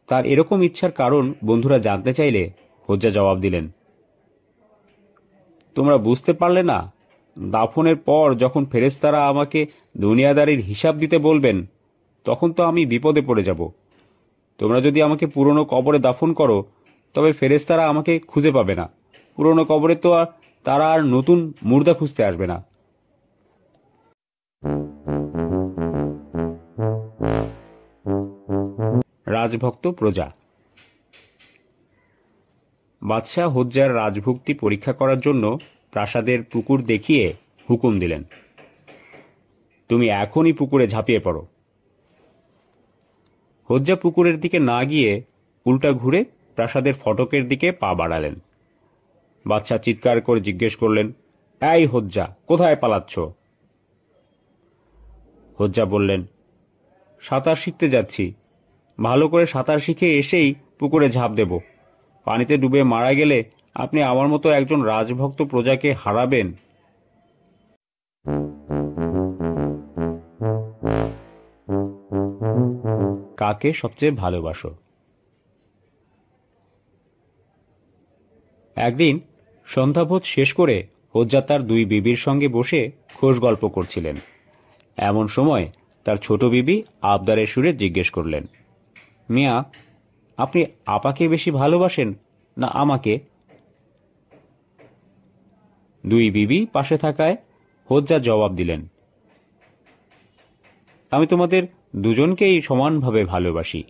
তার এরকম ইচ্ছার কারণ বন্ধুরা জানতে চাইলে হোজ্জা জবাব দিলেন, তোমরা বুঝতে পারলে না, দাফনের পর যখন ফেরেশতারা আমাকে দুনিয়াদারির হিসাব দিতে বলবেন, তখন তো আমি বিপদে পড়ে যাব। তোমরা যদি আমাকে পুরনো কবরে দাফন করো, তবে ফেরেশতারা আমাকে খুঁজে পাবে না। পুরনো কবরে তো তারা আর নতুন মুর্দা খুঁজতে আসবে না। রাজভক্ত প্রজা। বাদশাহ হোজ্জার রাজভক্তি পরীক্ষা করার জন্য প্রাসাদের পুকুর দেখিয়ে হুকুম দিলেন, তুমি এখনই পুকুরে ঝাঁপিয়ে পড়ো। হোজ্জা পুকুরের দিকে না গিয়ে উল্টা ঘুরে প্রাসাদের ফটকের দিকে পা বাড়ালেন। বাদশাহ চিৎকার করে জিজ্ঞেস করলেন, এই হোজ্জা, কোথায় পালাচ্ছ? হোজ্জা বললেন, সাঁতার শিখতে যাচ্ছি, ভালো করে সাঁতার শিখে এসেই পুকুরে ঝাঁপ দেব। পানিতে ডুবে মারা গেলে আপনি আমার মতো একজন রাজভক্ত প্রজাকে হারাবেন। কাকে সবচেয়ে ভালোবাসো? একদিন সন্ধ্যাভোজ শেষ করে হোজ্জা তার দুই বিবির সঙ্গে বসে খোশ গল্প করছিলেন। এমন সময় তার ছোট বিবি আবদারের সুরে জিজ্ঞেস করলেন, মিয়া, আপনি আপাকে বেশি ভালোবাসেন না আমাকে? দুই বিবি পাশে থাকায় হোজ্জা জবাব দিলেন, আমি তোমাদের দুজনকেই সমানভাবে ভালোবাসি।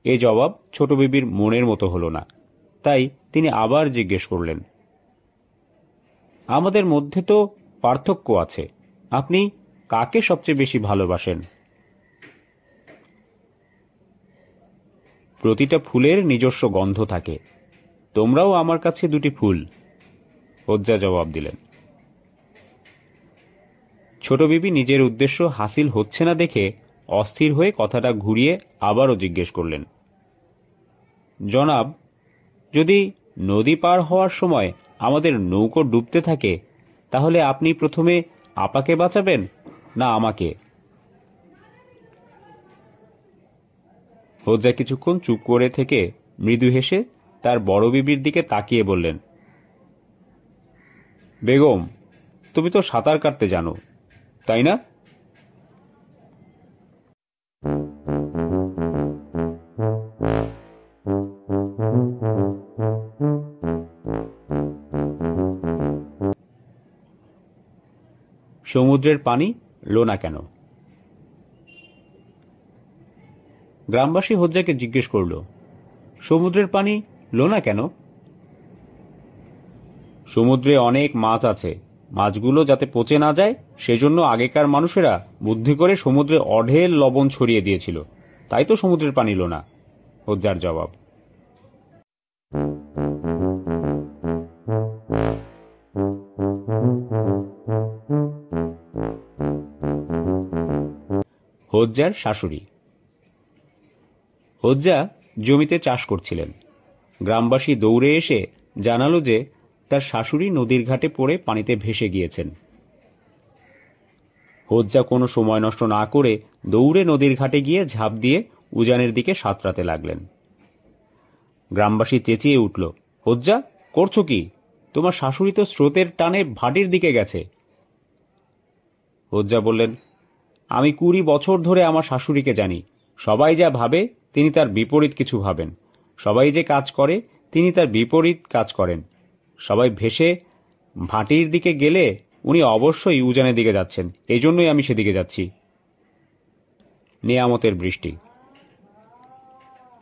এই জবাব ছোট বিবির মনের মতো হল না, তাই তিনি আবার জিজ্ঞেস করলেন, আমাদের মধ্যে তো পার্থক্য আছে, আপনি কাকে সবচেয়ে বেশি ভালোবাসেন? প্রতিটা ফুলের নিজস্ব গন্ধ থাকে, তোমরাও আমার কাছে দুটি ফুল, হোজ্জা জবাব দিলেন। ছোট বিবি নিজের উদ্দেশ্য হাসিল হচ্ছে না দেখে অস্থির হয়ে কথাটা ঘুরিয়ে আবারও জিজ্ঞেস করলেন, জনাব, যদি নদী পার হওয়ার সময় আমাদের নৌকো ডুবতে থাকে, তাহলে আপনি প্রথমে আপাকে বাঁচাবেন না আমাকে? হোজ্জা কিছুক্ষণ চুপ করে থেকে মৃদু হেসে তার বড় বিবির দিকে তাকিয়ে বললেন, বেগম, তুমি তো সাঁতার কাটতে জানো, তাই না? সমুদ্রের পানি লোনা কেন? গ্রামবাসী হোজ্জাকে জিজ্ঞেস করল, সমুদ্রের পানি লোনা কেন? সমুদ্রে অনেক মাছ আছে, মাছগুলো যাতে পচে না যায় সেজন্য আগেকার মানুষেরা বুদ্ধি করে সমুদ্রে অঢেল লবণ ছড়িয়ে দিয়েছিল, তাই তো সমুদ্রের পানি লোনা, হোজ্জার জবাব। হোজ্জার শাশুড়ি। হোজ্জা জমিতে চাষ করছিলেন। গ্রামবাসী দৌড়ে এসে জানালো যে তার শাশুড়ি নদীর ঘাটে পড়ে পানিতে ভেসে গিয়েছেন। হোজ্জা কোনো সময় নষ্ট না করে দৌড়ে নদীর ঘাটে গিয়ে ঝাঁপ দিয়ে উজানের দিকে সাঁতরাতে লাগলেন। গ্রামবাসী চেঁচিয়ে উঠল, হোজ্জা, করছো কি? তোমার শাশুড়ি তো স্রোতের টানে ভাটির দিকে গেছে। হোজ্জা বললেন, আমি 20 বছর ধরে আমার শাশুড়িকে জানি, সবাই যা ভাবে তিনি তার বিপরীত কিছু ভাবেন, সবাই যে কাজ করে তিনি তার বিপরীত কাজ করেন। সবাই ভেসে ভাটির দিকে গেলে উনি অবশ্যই উজানের দিকে যাচ্ছেন, এই জন্যই আমি সেদিকে যাচ্ছি। নেয়ামতের বৃষ্টি।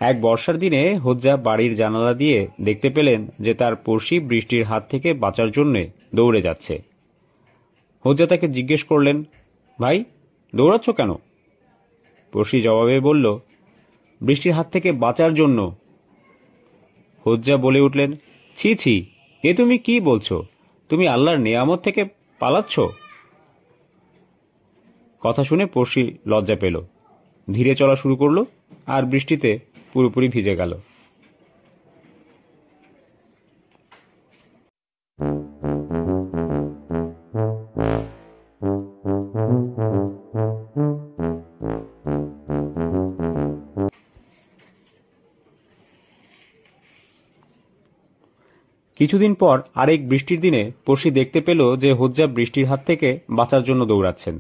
এক বর্ষার দিনে হোজ্জা বাড়ির জানালা দিয়ে দেখতে পেলেন যে তার পড়শি বৃষ্টির হাত থেকে বাঁচার জন্য দৌড়ে যাচ্ছে। হোজ্জা তাকে জিজ্ঞেস করলেন, ভাই, দৌড়াচ্ছ কেন? পড়শি জবাবে বলল, বৃষ্টির হাত থেকে বাঁচার জন্য। হোজ্জা বলে উঠলেন, ছি ছি, এ তুমি কি বলছো? তুমি আল্লাহর নেয়ামত থেকে পালাচ্ছ? কথা শুনে পড়শি লজ্জা পেল, ধীরে চলা শুরু করলো আর বৃষ্টিতে পুরোপুরি ভিজে গেল। কিছুদিন পর আরেক বৃষ্টির দিনে পড়শি দেখতে পেল যে হোজ্জা বৃষ্টির হাত থেকে বাঁচার জন্য দৌড়াচ্ছেন।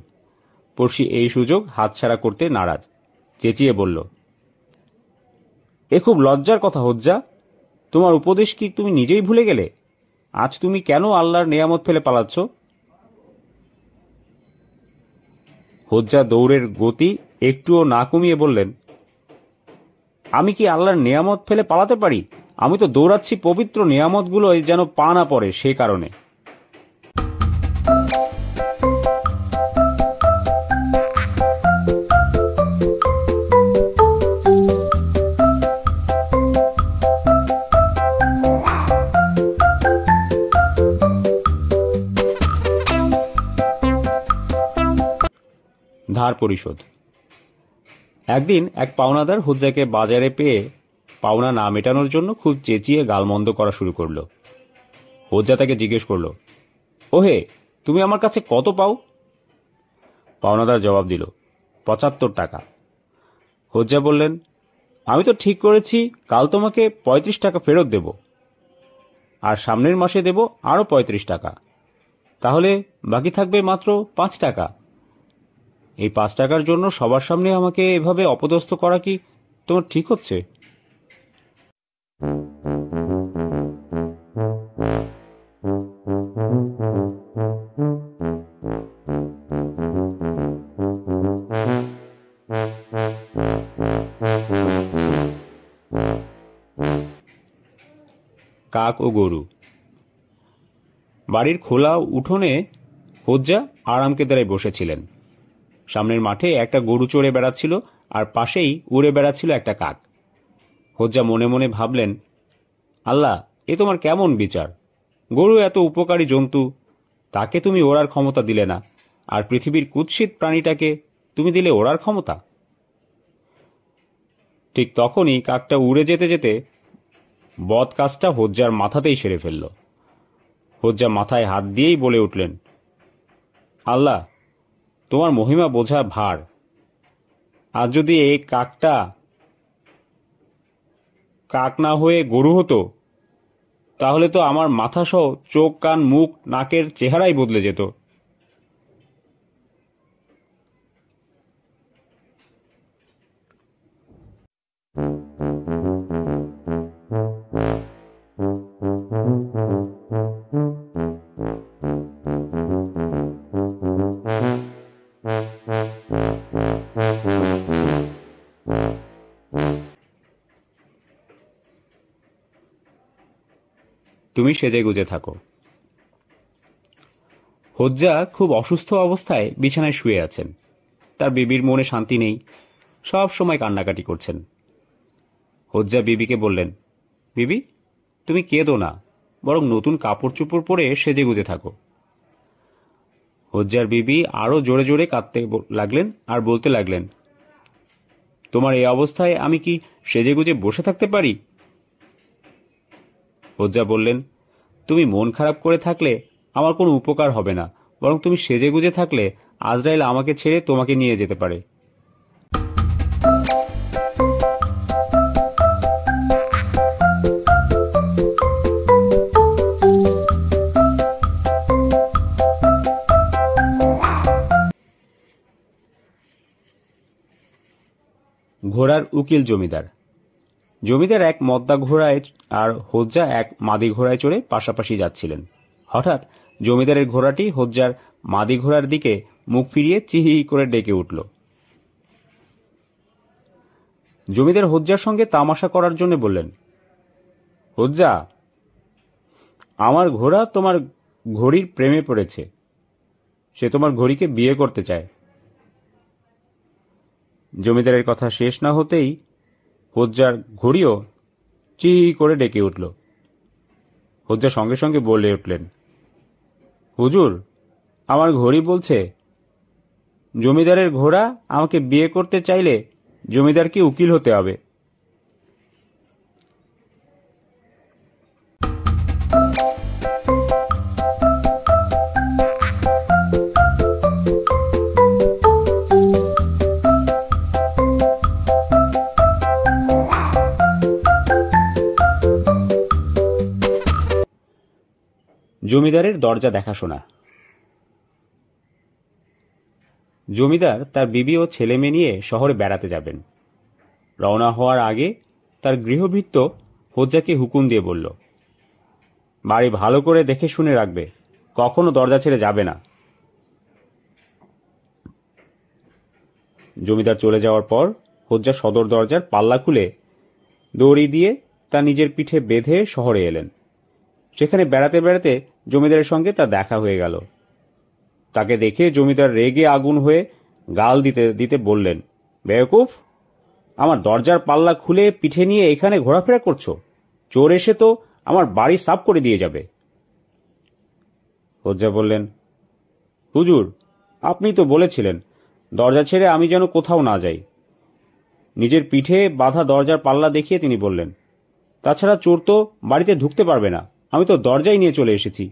পড়শি এই সুযোগ হাতছাড়া করতে নারাজ, চেঁচিয়ে বলল, এ খুব লজ্জার কথা হোজ্জা, তোমার উপদেশ কি তুমি নিজেই ভুলে গেলে? আজ তুমি কেন আল্লাহর নেয়ামত ফেলে পালাচ্ছ? হোজ্জা দৌড়ের গতি একটুও না কমিয়ে বললেন, আমি কি আল্লাহর নেয়ামত ফেলে পালাতে পারি? আমি তো দৌড়াচ্ছি পবিত্র নেয়ামতগুলোই যেন পা না পড়ে সে কারণে। ধার পরিশোধ। একদিন এক পাওনাদার হোজ্জাকে বাজারে পেয়ে পাওনা না মেটানোর জন্য খুব চেঁচিয়ে গালমন্দ করা শুরু করল। হোজ্জা তাকে জিজ্ঞেস করল, ওহে, তুমি আমার কাছে কত পাও? পাওনাদার জবাব দিল, 75 টাকা। হোজ্জা বললেন, আমি তো ঠিক করেছি কাল তোমাকে 35 টাকা ফেরত দেব, আর সামনের মাসে দেব আরো 35 টাকা, তাহলে বাকি থাকবে মাত্র 5 টাকা। এই 5 টাকার জন্য সবার সামনে আমাকে এভাবে অপদস্থ করা কি তোমার ঠিক হচ্ছে? কাক ও গরু। বাড়ির খোলা উঠোনে হোজ্জা আরাম কেদারায় বসেছিলেন। সামনের মাঠে একটা গরু চড়ে বেড়াচ্ছিল, আর পাশেই উড়ে বেড়াচ্ছিল একটা কাক। হোজ্জা মনে মনে ভাবলেন, আল্লাহ, এ তোমার কেমন বিচার? গরু এত উপকারী জন্তু, তাকে তুমি ওড়ার ক্ষমতা দিলে না, আর পৃথিবীর কুৎসিত প্রাণীটাকে তুমি দিলে ওড়ার ক্ষমতা। ঠিক তখনই কাকটা উড়ে যেতে যেতে বদ কাজটা হোজ্জার মাথাতেই সেরে ফেলল। হোজ্জা মাথায় হাত দিয়েই বলে উঠলেন, আল্লাহ, তোমার মহিমা বোঝা ভার। আর যদি এই কাকটা কাক না হয়ে গরু হতো, তাহলে তো আমার মাথা সহ চোখ, কান, মুখ, নাকের চেহারাই বদলে যেত। তুমি সেজে গুজে থাকো। হোজ্জা খুব অসুস্থ অবস্থায় বিছানায় শুয়ে আছেন। তার বিবির মনে শান্তি নেই, সব সময় কান্নাকাটি করছেন। হোজ্জা বিবিকে বললেন, বিবি, তুমি কেঁদো না, বরং নতুন কাপড় চোপড় পরে সেজে গুজে থাকো। হোজ্জার বিবি আরো জোরে জোরে কাঁদতে লাগলেন আর বলতে লাগলেন, তোমার এই অবস্থায় আমি কি সেজে গুজে বসে থাকতে পারি? হোজ্জা বললেন, তুমি মন খারাপ করে থাকলে আমার কোনো উপকার হবে না, বরং তুমি সেজে গুজে থাকলে আজরাইল আমাকে ছেড়ে তোমাকে নিয়ে যেতে পারে। ঘোড়ার উকিল জমিদার। জমিদার এক মদ্দা ঘোড়ায় আর হোজ্জা এক মাদি ঘোড়ায় চড়ে পাশাপাশি যাচ্ছিলেন। হঠাৎ জমিদারের ঘোড়াটি হোজ্জার মাদি ঘোড়ার দিকে মুখ ফিরিয়ে চিহি করে ডেকে উঠল। জমিদার হোজ্জার সঙ্গে তামাশা করার জন্য বললেন, হোজ্জা, আমার ঘোড়া তোমার ঘড়ির প্রেমে পড়েছে। সে তোমার ঘড়িকে বিয়ে করতে চায়। জমিদারের কথা শেষ না হতেই হোজ্জার ঘড়িও চি করে ডেকে উঠল। হোজ্জা সঙ্গে সঙ্গে বলে উঠলেন, হুজুর, আমার ঘড়ি বলছে জমিদারের ঘোড়া আমাকে বিয়ে করতে চাইলে জমিদারকে উকিল হতে হবে। জমিদারের দরজা দেখাশোনা। জমিদার তার বিবি ও ছেলে মেয়ে নিয়ে শহরে বেড়াতে যাবেন। রওনা হওয়ার আগে তার গৃহভৃত্য হোজ্জাকে হুকুম দিয়ে বলল, বাড়ি ভালো করে দেখে শুনে রাখবে, কখনো দরজা ছেড়ে যাবে না। জমিদার চলে যাওয়ার পর হোজ্জা সদর দরজার পাল্লা খুলে দড়ি দিয়ে তা নিজের পিঠে বেঁধে শহরে এলেন। সেখানে বেড়াতে বেড়াতে জমিদারের সঙ্গে তার দেখা হয়ে গেল। তাকে দেখে জমিদার রেগে আগুন হয়ে গাল দিতে দিতে বললেন, বেয়াকুফ, আমার দরজার পাল্লা খুলে পিঠে নিয়ে এখানে ঘোরাফেরা করছো? চোর এসে তো আমার বাড়ি সাফ করে দিয়ে যাবে। হোজ্জা বললেন, হুজুর, আপনি তো বলেছিলেন দরজা ছেড়ে আমি যেন কোথাও না যাই। নিজের পিঠে বাঁধা দরজার পাল্লা দেখিয়ে তিনি বললেন, তাছাড়া চোর তো বাড়িতে ঢুকতে পারবে না, আমি তো দরজাই নিয়ে চলে এসেছি।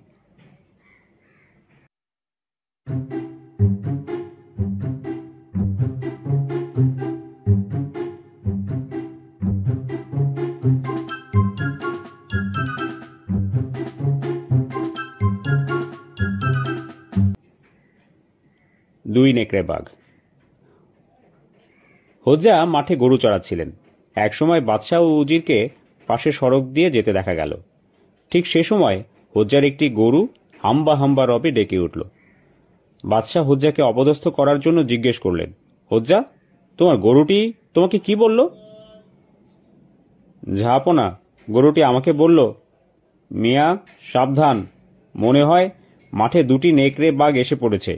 দুই নেকড়ে বাঘ। হোজ্জা মাঠে গরু চড়াচ্ছিলেন। একসময় বাদশাহ ও উজিরকে পাশে সড়ক দিয়ে যেতে দেখা গেল। ঠিক সে সময় হোজ্জার একটি গরু হাম্বা হাম্বা রবে ডেকে উঠল। বাদশাহ হোজ্জাকে অপদস্থ করার জন্য জিজ্ঞেস করলেন, হোজ্জা, তোমার গরুটি তোমাকে কি বলল? ঝাপনা, গরুটি আমাকে বলল, মিয়া সাবধান, মনে হয় মাঠে দুটি নেকড়ে বাঘ এসে পড়েছে।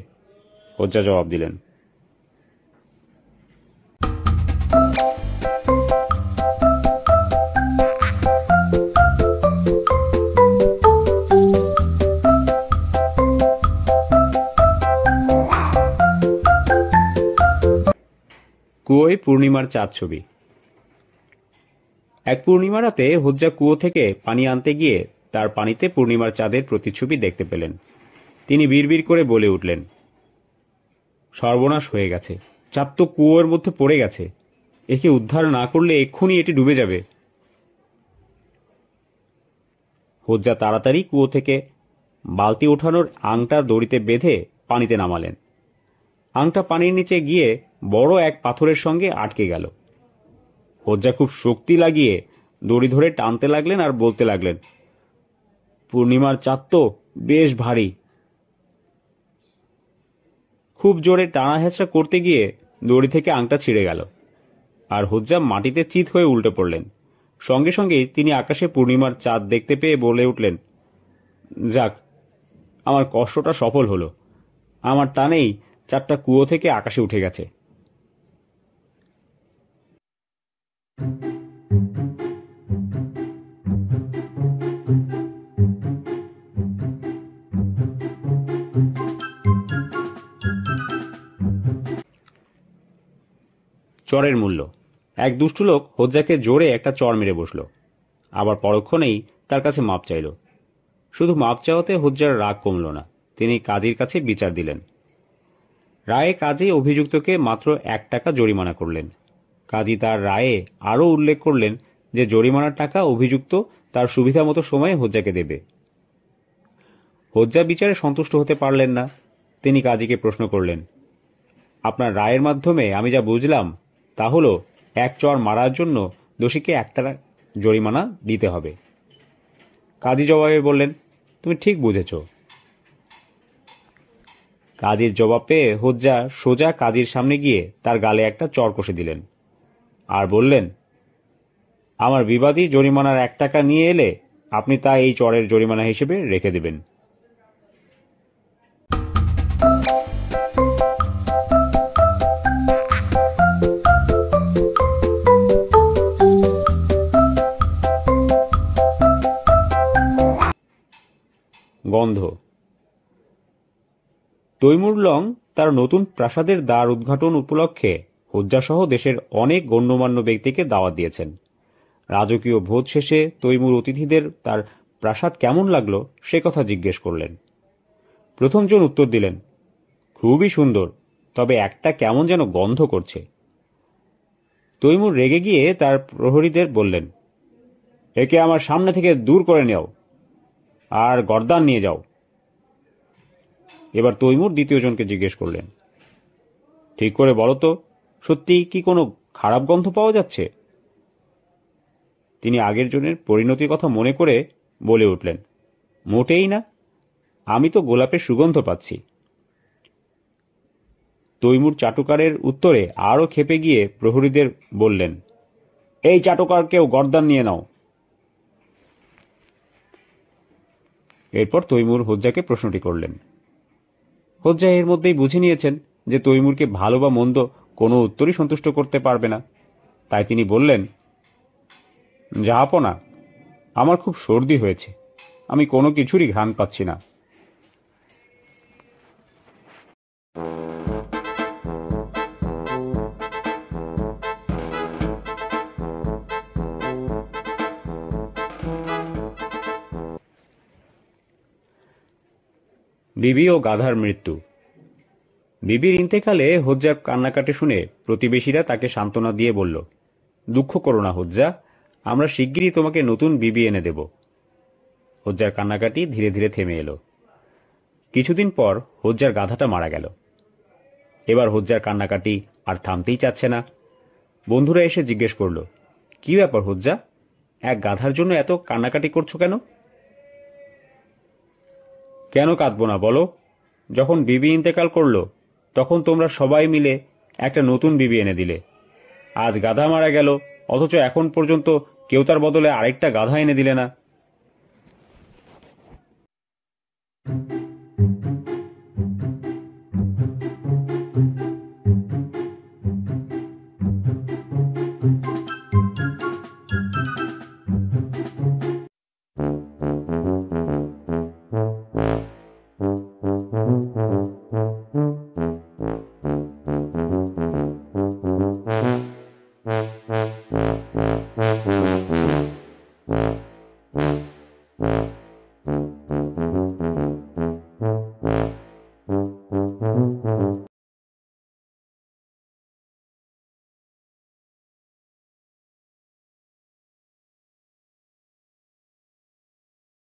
হোজ্জা জবাব দিলেন। কুয়োয় পূর্ণিমার চাঁদ ছবি। এক পূর্ণিমা রাতে হোজ্জা কুয়ো থেকে পানি আনতে গিয়ে তার পানিতে পূর্ণিমার চাঁদের প্রতিচ্ছবি দেখতে পেলেন। তিনি বিড়বিড় করে বলে উঠলেন, সর্বনাশ হয়ে গেছে, চাঁদ তো কুয়োর মধ্যে পড়ে গেছে। একে উদ্ধার না করলে এক্ষুনি এটি ডুবে যাবে। হোজ্জা তাড়াতাড়ি কুয়ো থেকে বালতি ওঠানোর আংটা দড়িতে বেঁধে পানিতে নামালেন। আংটা পানির নিচে গিয়ে বড় এক পাথরের সঙ্গে আটকে গেল। হোজ্জা খুব শক্তি লাগিয়ে দড়ি ধরে টানতে লাগলেন আর বলতে লাগলেন, পূর্ণিমার চাঁদ তো বেশ ভারী। খুব জোরে টানা হেঁচড়া করতে গিয়ে দড়ি থেকে আংটা ছিঁড়ে গেল, আর হোজ্জা মাটিতে চিত হয়ে উল্টে পড়লেন। সঙ্গে সঙ্গেই তিনি আকাশে পূর্ণিমার চাঁদ দেখতে পেয়ে বলে উঠলেন, যাক, আমার কষ্টটা সফল হলো। আমার টানেই চাঁদটা কুয়ো থেকে আকাশে উঠে গেছে। চরের মূল্য। এক দুষ্টু লোক হোজ্জাকে জোরে একটা চর মেরে বসল, আবার পরক্ষণেই তার কাছে মাপ চাইল। শুধু মাপ চাওয়াতে হোজ্জার রাগ কমল না। তিনি কাজীর কাছে বিচার দিলেন। রায়ে কাজী অভিযুক্তকে মাত্র 1 টাকা জরিমানা করলেন। কাজী তার রায়ে আরও উল্লেখ করলেন যে জরিমানার টাকা অভিযুক্ত তার সুবিধা মতো সময়ে হোজ্জাকে দেবে। হোজ্জা বিচারে সন্তুষ্ট হতে পারলেন না। তিনি কাজীকে প্রশ্ন করলেন, আপনার রায়ের মাধ্যমে আমি যা বুঝলাম তা হল, এক চর মারার জন্য দোষীকে 1 টাকা জরিমানা দিতে হবে। কাজী জবাবে বললেন, তুমি ঠিক বুঝেছ। কাজীর জবাব পেয়ে হোজ্জা সোজা কাজীর সামনে গিয়ে তার গালে একটা চর কষে দিলেন আর বললেন, আমার বিবাদী জরিমানার 1 টাকা নিয়ে এলে আপনি তা এই চরের জরিমানা হিসেবে রেখে দেবেন। গন্ধ। তৈমুর লং তার নতুন প্রাসাদের দ্বার উদ্ঘাটন উপলক্ষে হোজ্জাসহ দেশের অনেক গণ্যমান্য ব্যক্তিকে দাওয়াত দিয়েছেন। রাজকীয় ভোজ শেষে তৈমুর অতিথিদের তার প্রাসাদ কেমন লাগলো সে কথা জিজ্ঞেস করলেন। প্রথম জন উত্তর দিলেন, খুবই সুন্দর, তবে একটা কেমন যেন গন্ধ করছে। তৈমুর রেগে গিয়ে তার প্রহরীদের বললেন, একে আমার সামনে থেকে দূর করে নেও আর গর্দান নিয়ে যাও। এবার তৈমুর দ্বিতীয় জনকে জিজ্ঞেস করলেন, ঠিক করে বলো তো, সত্যি কি কোনো খারাপ গন্ধ পাওয়া যাচ্ছে? তিনি আগের জনের পরিণতির কথা মনে করে বলে উঠলেন, মোটেই না, আমি তো গোলাপের সুগন্ধ পাচ্ছি। তৈমুর চাটুকারের উত্তরে আরও ক্ষেপে গিয়ে প্রহরীদের বললেন, এই চাটুকারকেও গর্দান নিয়ে নাও। এরপর তৈমুর হোজ্জাকে প্রশ্নটি করলেন। হোজ্জা এর মধ্যেই বুঝে নিয়েছেন যে তৈমুরকে ভালো বা মন্দ কোনো উত্তরই সন্তুষ্ট করতে পারবে না। তাই তিনি বললেন, জাহাপনা, আমার খুব সর্দি হয়েছে, আমি কোনো কিছুরই ঘ্রাণ পাচ্ছি না। বিবি ও গাধার মৃত্যু। বিবির ইন্তেকালে হোজ্জার কান্নাকাটি শুনে প্রতিবেশীরা তাকে সান্ত্বনা দিয়ে বলল, দুঃখ করো না হোজ্জা, আমরা শিগগিরই তোমাকে নতুন বিবি এনে দেব। হোজ্জার কান্নাকাটি ধীরে ধীরে থেমে এলো। কিছুদিন পর হোজ্জার গাধাটা মারা গেল। এবার হোজ্জার কান্নাকাটি আর থামতেই চাচ্ছে না। বন্ধুরা এসে জিজ্ঞেস করল, কি ব্যাপার হুজ্জা, এক গাধার জন্য এত কান্নাকাটি করছো কেন? কেন কাঁদবো না বলো? যখন বিবি ইন্তেকাল করলো তখন তোমরা সবাই মিলে একটা নতুন বিবি এনে দিলে। আজ গাধা মারা গেল, অথচ এখন পর্যন্ত কেউ তার বদলে আরেকটা গাধা এনে দিলে না।